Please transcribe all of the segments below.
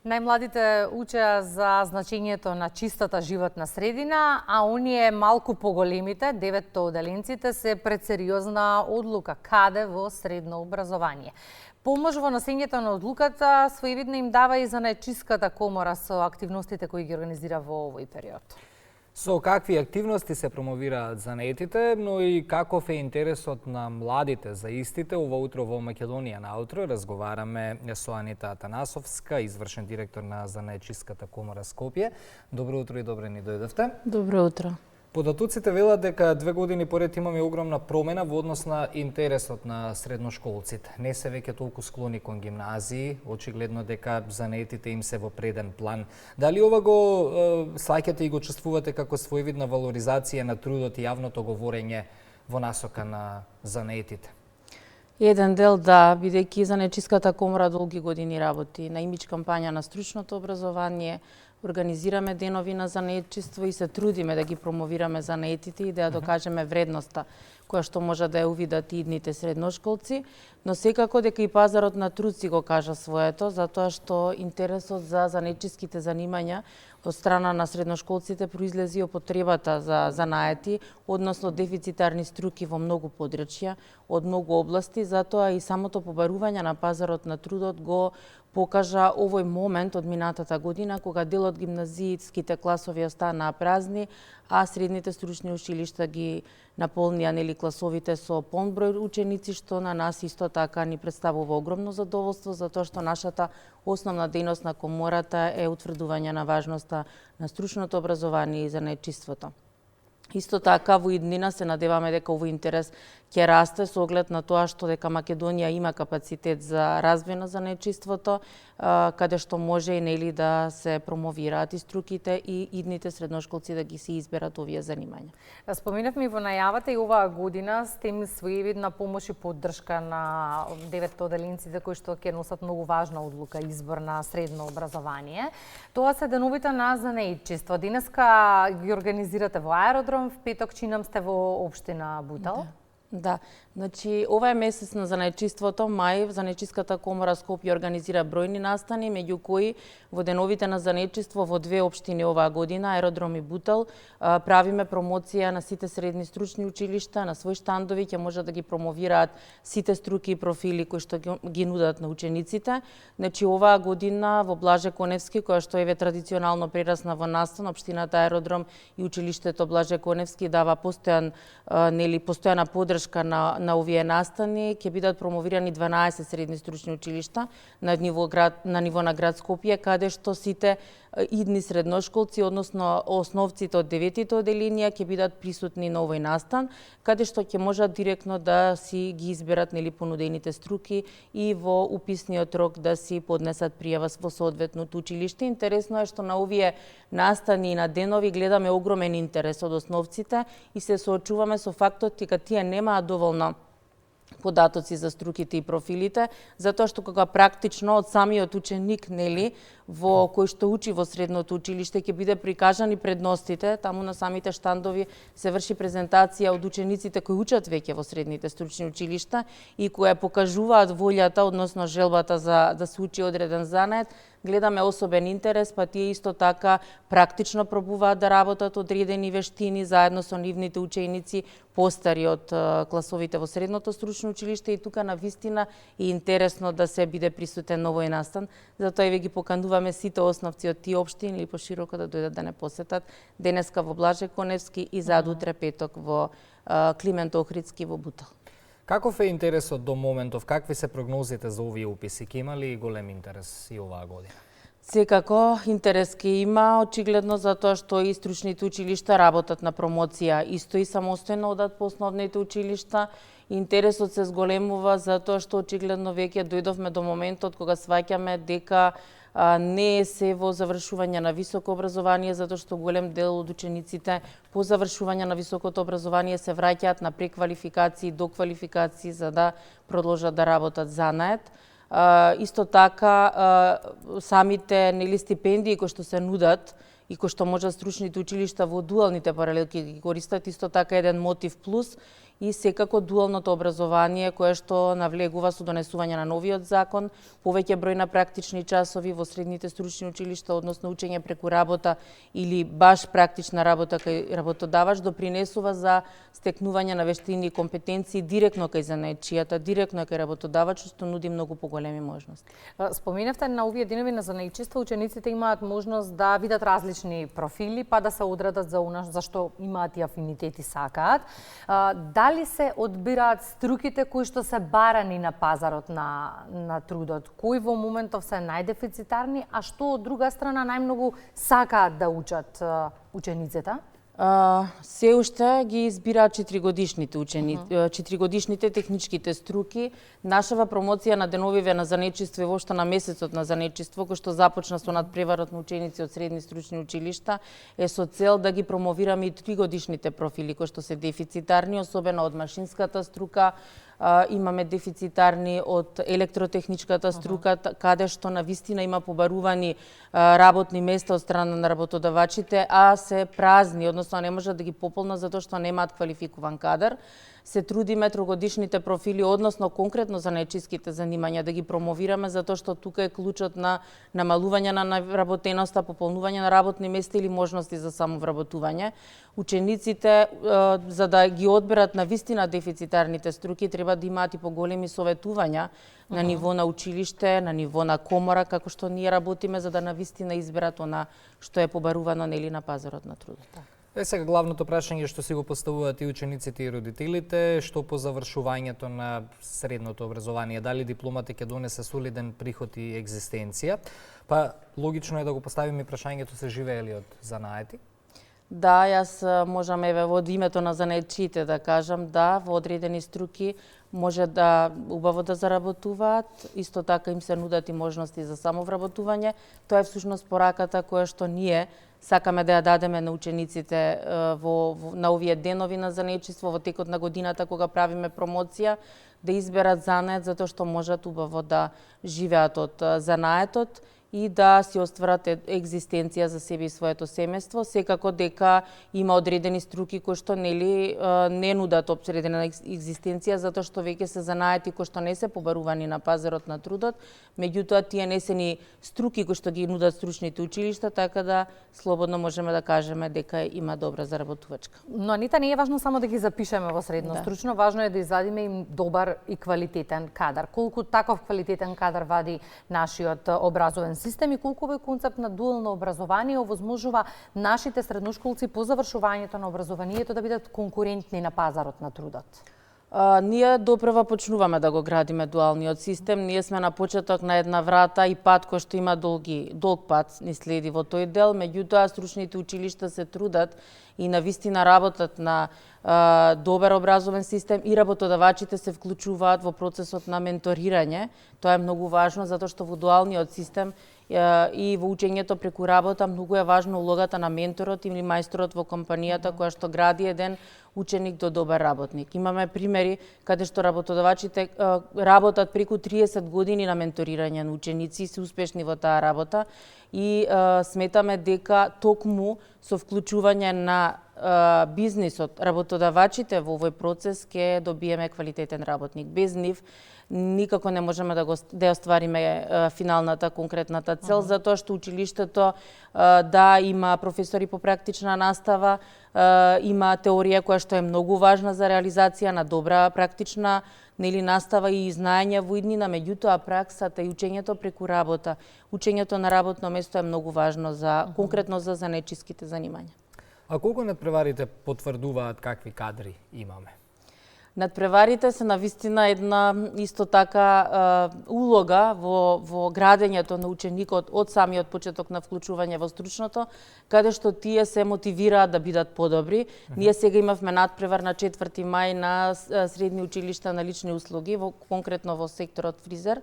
Најмладите учеа за значењето на чистата животна средина, а оние малку поголемите, 9 оделенците, се пред сериозна одлука каде во средно образование. Помош во носењето на одлуката своевидно им дава и Занечиската комора со активностите кои ги организира во овој период. Со какви активности се промовираат занаетите, но и каков е интересот на младите за истите, ова утро во Македонија наутро разговараме со Анита Атанасовска, извршен директор на Занечиската комора Скопје. Добро утро и добре ни дојдовте. Добро утро. Податоците велат дека 2 години поред имаме огромна промена во однос на интересот на средношколците. Не се веќе толку склони кон гимназии, очигледно дека занаетите им се во преден план. Дали ова го сваќате и го чувствувате како своевидна валоризација на трудот и јавното говорење во насока на занаетите? Еден дел да, бидејќи Занечиската комора долги години работи на имидж кампања на стручното образование, организираме денови на занаетчиство и се трудиме да ги промовираме занаетите и да ја докажеме вредноста која што може да ја увидат и идните средношколци, но секако дека и пазарот на труд си го кажа своето, затоа што интересот за занаетчиските занимања од страна на средношколците произлези од потребата за занаети, односно дефицитарни струки во многу подрачја, од многу области, затоа и самото побарување на пазарот на трудот го покажа овој момент од минатата година, кога дел од гимназијските класови останаа празни, а средните стручни училишта ги наполнија класовите со полн број ученици, што на нас исто така ни представува огромно задоволство, затоа што нашата основна дејност на комората е утврдување на важноста на стручното образование и занаетчиството. Исто така, во иднина се надеваме дека овој интерес ќе расте со оглед на тоа што дека Македонија има капацитет за развој на занаетчиството, каде што може и да се промовираат и струките и идните средношколци да ги се изберат овие занимања. Споменавме и во најавата и оваа година сте им своевидна помош и поддршка на 9 оделенците кои што ќе носат многу важна одлука избор на средно образование. Тоа се деновите на занаетчиство. Денеска ги организирате во аеродром, в петок чинам сте во општина Бутел. Да, значи ова е месец на занаетчиството, мај, Занечиската комора Скопје организира бројни настани, меѓу кои во деновите на занаетчиство во 2 општини оваа година, Аеродром и Бутел, правиме промоција на сите средни стручни училишта, на свој штандови ќе може да ги промовираат сите струки и профили кои што ги нудат на учениците. Значи оваа година во Блаже Коневски, која што е традиционално прерасна во настан, општината Аеродром и училиштето Блаже Коневски дава постојана поддршка на овие настани, ќе бидат промовирани 12 средни стручни училишта на ниво на град Скопје, каде што сите идни средношколци, односно основците од 9-тите оделенија ќе бидат присутни на овој настан, каде што ќе можат директно да си ги изберат понудените струки и во уписниот рок да си поднесат пријава во соодветното училиште. Интересно е што на овие настани и на денови гледаме огромен интерес од основците и се соочуваме со фактот дека тие немаат доволно податоци за струките и профилите, затоа што кога практично од самиот ученик, во кој што учи во средното училиште, ќе биде прикажани предностите, таму на самите штандови се врши презентација од учениците кои учат веќе во средните стручни училишта и кои покажуваат волјата, односно желбата за да се учи одреден занает. Гледаме особен интерес, па тие исто така практично пробуваат да работат одредени вештини заедно со нивните ученици постари од класовите во средното стручно училиште и тука навистина е интересно да се биде присутен на овој настан. Затоа и ве ги покануваме сите основци од тие општини или пошироко да дојдат да не посетат денеска во Блаже Коневски и задутре петок во Климент Охридски во Бутел. Каков е интересот до моментов? Какви се прогнозите за овие уписи? Ќе има ли голем интерес и оваа година? Секако, интерес ке има, очигледно затоа што и стручните училишта работат на промоција, исто и самостојно одат по основните училишта. Интересот се зголемува затоа што очигледно веќе дојдовме до моментот кога сваќаме дека не е се во завршување на високо образование, затоа што голем дел од учениците по завршување на високото образование се враќаат на преквалификации, доквалификации за да продолжат да работат занает. Исто така, самите стипендии кои што се нудат и кој што може стручните училишта во дуалните паралелки ги користат, исто така еден мотив плюс и секако дуалното образование кое што навлегува со донесување на новиот закон, повеќе број на практични часови во средните стручни училишта, односно учење преку работа или баш практична работа кај работодавач, допринесува за стекнување на вештини и компетенции директно кај занаетчијата, директно кај работодавач, што нуди многу поголеми можности. Споменавте на овие денови на занаетчество, учениците имаат можност да видат различни профили, па да се одредат за она за што имаат и афинитети сакаат. Дали се одбираат струките кои што се барани на пазарот на трудот? Кои во моментов се најдефицитарни, а што од друга страна најмногу сакаат да учат учениците? Се уште ги избираат 4-годишните ученици, 4-годишните техничките струки. Нашава промоција на деновиве на занаетчество и воопшто на месецот на занаетчество, кој што започна со надпреварот на ученици од средни стручни училишта, е со цел да ги промовираме и 3-годишните профили кои што се дефицитарни, особено од машинската струка, имаме дефицитарни од електротехничката струка, каде што навистина има побарувани работни места од страна на работодавачите, а се празни, односно не можат да ги пополнат затоа што немаат квалификуван кадар. Се трудиме трогодишните профили, односно конкретно за занаетчиските занимања, да ги промовираме, затоа што тука е клучот на намалување на вработеноста, пополнување на работни места или можности за самовработување. Учениците, за да ги одберат на вистина дефицитарните струки, треба да имаат и поголеми советувања на ниво на училиште, на ниво на комора, како што ние работиме, за да на вистина изберат она што е побарувано нели на пазарот на трудот. Сега главното прашање што си го поставуваат и учениците и родителите, што по завршувањето на средното образование, дали дипломата ќе донесе солиден приход и екзистенција? Па логично е да го поставиме прашањето се живеели од занаети? Да, јас можам еве во името на занаетчиите да кажам да, во одредени струки може да убаво да заработуваат, исто така им се нудат и можности за самовработување. Тоа е всушност пораката која што ние сакаме да ја дадеме на учениците на овие денови на занаетчество во текот на годината кога правиме промоција, да изберат занает затоа што можат убаво да живеат од занаетот и да си остварат екзистенција за себе и своето семејство. Секако дека има одредени струки кои што нели не нудат опредена екзистенција затоа што веќе се занаети кои што не се побарувани на пазарот на трудот, меѓутоа тие не се ни струки кои што ги нудат стручните училишта, така да слободно можеме да кажеме дека има добра заработувачка. Но Анита, не е важно само да ги запишеме во средно стручно, важно е да извадиме им добар и квалитетен кадар. Колку таков квалитетен кадар вади нашиот образовен систем и колку овој концепт на дуално образование овозможува нашите средношколци по завршувањето на образованието да бидат конкурентни на пазарот на трудот? Ние допрва почнуваме да го градиме дуалниот систем. Ние сме на почеток на една врата и пат кој што има долг пат ни следи во тој дел, меѓутоа стручните училишта се трудат и на вистина работат на добар образовен систем и работодавачите се вклучуваат во процесот на менторирање. Тоа е многу важно затоа што во дуалниот систем и во учењето преку работа многу е важна улогата на менторот или мајсторот во компанијата која што гради еден ученик до добар работник. Имаме примери каде што работодавачите работат преку 30 години на менторирање на ученици и се успешни во таа работа и сметаме дека токму со вклучување на бизнисот, работодавачите во овој процес ќе добиеме квалитетен работник. Без нив никако не можеме да ја оствариме финалната конкретната цел, затоа што училиштето да има професори по практична настава, има теорија која што е многу важна за реализација на добра практична настава и знаење во иднина, меѓутоа праксата и учењето преку работа, учењето на работно место е многу важно за конкретно за занаетчиските занимања. А колку надпреварите потврдуваат какви кадри имаме? Надпреварите се навистина една исто така улога во градењето на ученикот од самиот почеток на вклучување во стручното, каде што тие се мотивираат да бидат подобри. Ние сега имавме надпревар на 4 мај на средни училишта на лични услуги, конкретно во секторот фризер,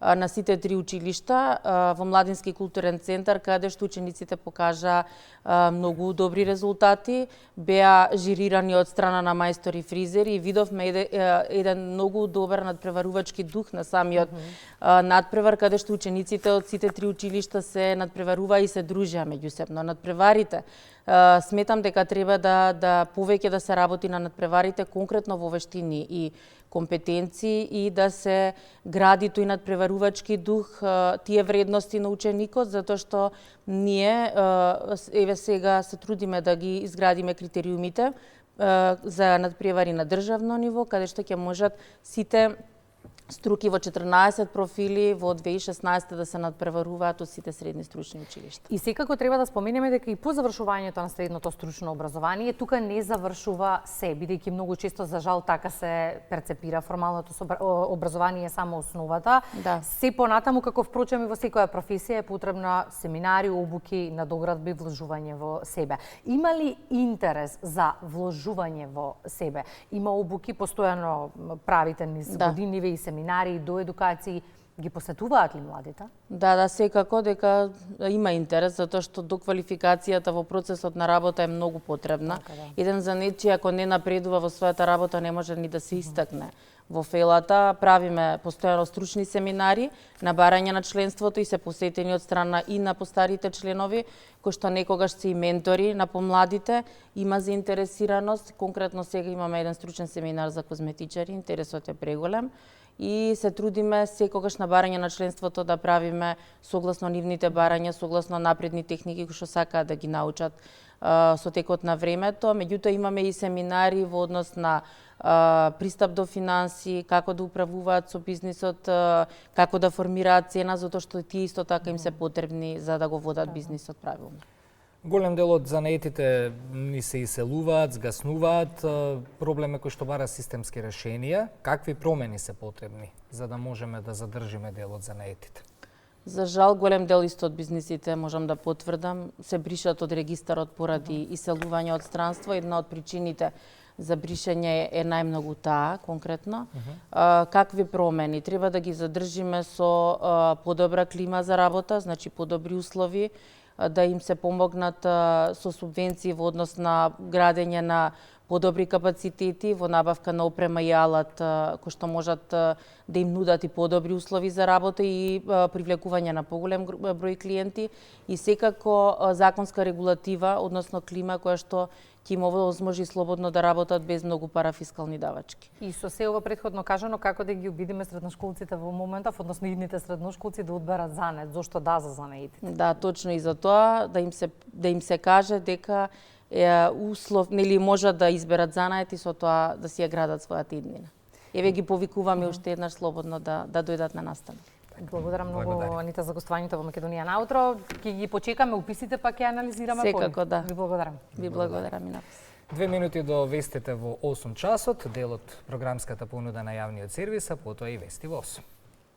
на сите 3 училишта во Младински културен центар, каде што учениците покажа многу добри резултати, беа жирирани од страна на мајстори фризери и видовме еден многу добар надпреварувачки дух на самиот надпревар, каде што учениците од сите 3 училишта се надпреваруваа и се дружеа меѓусебно. Надпреварите сметам дека треба да повеќе да се работи на надпреварите конкретно во вештини и компетенции и да се гради тој надпреварувачки дух, тие вредности на ученикот, затоа што ние еве сега се трудиме да ги изградиме критериумите за надпревари на државно ниво, каде што ќе можат сите струки во 14 профили во 2016 да се надпреваруваат од сите средни стручни училишта. И секако треба да споменеме дека и по завршувањето на средното стручно образование тука не завршува се, бидејќи многу често за жал така се перцепира формалното образование е само основата. Да. Се понатаму како впрочем и во секоја професија е потребна семинари, обуки, надоградби, вложување во себе. Има ли интерес за вложување во себе? Има обуки постојано правите низ годиниве и семинари до едукации, ги посетуваат ли младите? Да, секако дека има интерес, затоа што доквалификацијата во процесот на работа е многу потребна. Еден занечи ако не напредува во својата работа не може ни да се истакне. Во Фелата правиме постојано стручни семинари на барање на членството и се посетени од страна и на постарите членови, кои што некогаш се и ментори на помладите, има заинтересираност. Конкретно сега имаме еден стручен семинар за козметичари, интересот е преголем. И се трудиме секогаш на барање на членството да правиме согласно нивните барања, согласно напредни техники кои што сакаат да ги научат со текот на времето. Меѓутоа имаме и семинари во однос на пристап до финанси, како да управуваат со бизнисот, како да формираат цена, затоа што тие исто така им се потребни за да го водат бизнисот правилно. Голем дел од занаетите ни се иселуваат, згаснуваат, проблем е кој што бара системски решенија. Какви промени се потребни за да можеме да задржиме дел од занаетите? За жал, голем дел исто од бизнисите, можам да потврдам, се бришат од регистарот поради иселување од странство. Една од причините за бришање е најмногу таа, конкретно. Какви промени? Треба да ги задржиме со подобра клима за работа, значи подобри услови, да им се помогнат со субвенции во однос на градење на подобри капацитети во набавка на опрема и алат кои што можат да им нудат и подобри услови за работа и привлекување на поголем број клиенти и секако законска регулатива, односно клима која што ќе им овозможи слободно да работат без многу парафискални давачки. И со се ова претходно кажано, како да ги убедиме средношколците во моментов, односно идните средношколци да одберат занет, зошто да за занаетите? Да, точно и за тоа да им се каже дека услов, нели можат да изберат занает и со тоа да си ја градат својата иднина. Еве ги повикуваме уште еднаш слободно да дојдат на настана. Благодарам многу, Анита, за гостувањето во Македонија на утро. Ќе ги почекаме уписите, па ќе анализираме пои. Секако, да. Ви благодарам. Ви благодарам и на вас. 2 минути до вестите во 8 часот, дел од програмската понуда на јавниот сервис, а потоа и вести во 8.